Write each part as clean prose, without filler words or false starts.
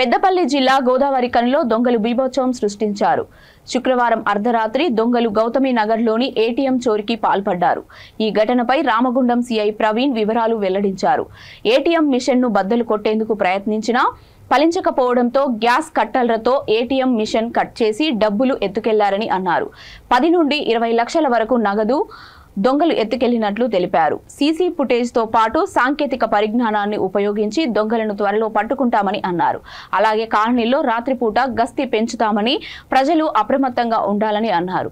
పెద్దపల్లి జిల్లా గోదావరి కనిలో దొంగలు బీభత్సవం సృష్టించారు. శుక్రవారం అర్ధరాత్రి దొంగలు గౌతమి నగర్లోని ఏటీఎం చోరీకి పాల్పడ్డారు. ఈ ఘటనపై రామగుండం సీఐ ప్రవీణ్ వివరాలు వెల్లడించారు. ఏటీఎం మిషన్ ను బద్దలు కొట్టేందుకు ప్రయత్నించినా ఫలించకపోవడంతో గ్యాస్ కట్టర్లతో ఏటీఎం మిషన్ కట్ చేసి డబ్బులు ఎత్తుకెళ్లారని అన్నారు. 10 నుండి 20 లక్షల వరకు నగదు దొంగలు ఎత్తుకెళ్లినట్లు తెలిపారు. సీసీ ఫుటేజ్ తో పాటు సాంకేతిక పరిజ్ఞానాన్ని ఉపయోగించి దొంగలను త్వరలో పట్టుకుంటామని అన్నారు. అలాగే కాలనీలో రాత్రిపూట గస్తీ పెంచుతామని, ప్రజలు అప్రమత్తంగా ఉండాలని అన్నారు.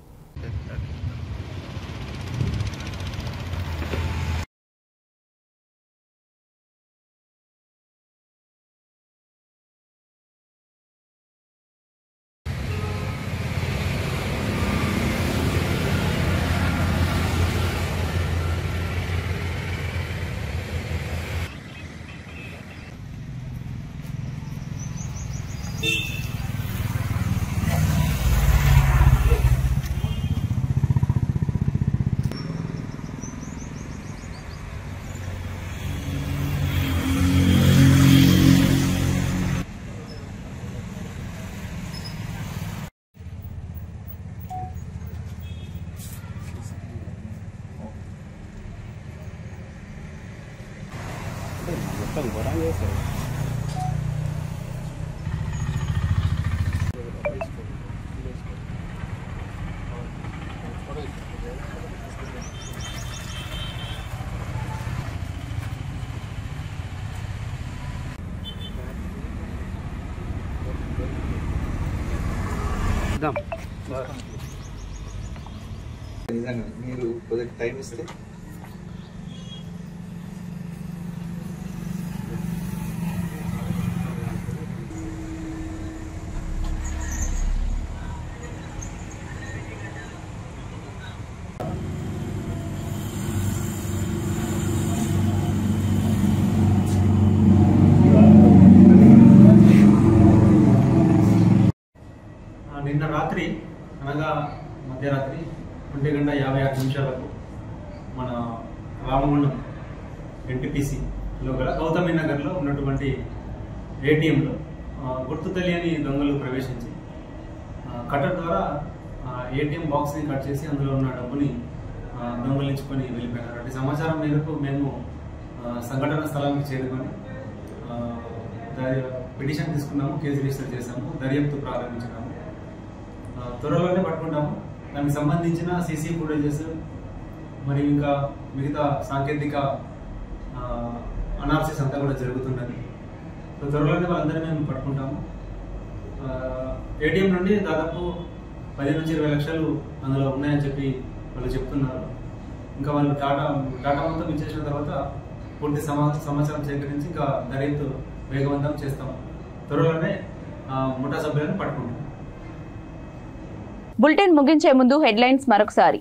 మీరు కొద్దిగా టైం ఇస్తే నిన్న రాత్రి అనగా మధ్యరాత్రి 1:56 మన రామగుండం ఎన్టీపీసీలో గల గౌతమి నగర్లో ఉన్నటువంటి ఏటీఎంలో గుర్తు తెలియని దొంగలు ప్రవేశించి కట్టర్ ద్వారా ఏటీఎం బాక్స్ని కట్ చేసి అందులో ఉన్న డబ్బుని దొంగలించుకొని వెళ్ళిపోయినారు. అటు సమాచారం మేరకు మేము సంఘటన స్థలానికి చేరుకొని పిటిషన్ తీసుకున్నాము, కేసు రిజిస్టర్ చేశాము, దర్యాప్తు ప్రారంభించినాము. త్వరలోనే పట్టుకుంటాము. దానికి సంబంధించిన సీసీ ఫుటేజెస్ మరియు ఇంకా మిగతా సాంకేతిక అనాలిసిస్ అంతా కూడా జరుగుతున్నది. సో త్వరలోనే వాళ్ళందరినీ మేము పట్టుకుంటాము. ఏటీఎం నుండి దాదాపు 10 నుంచి 20 లక్షలు అందులో ఉన్నాయని చెప్పి వాళ్ళు చెప్తున్నారు. ఇంకా వాళ్ళు డాటా మొత్తం ఇచ్చేసిన తర్వాత పూర్తి సమాచారం సేకరించి ఇంకా దర్యాప్తు వేగవంతం చేస్తాము. త్వరలోనే ముఠా సభ్యులను పట్టుకుంటాం. బులెటిన్ ముగించే ముందు హెడ్లైన్స్ మరొకసారి.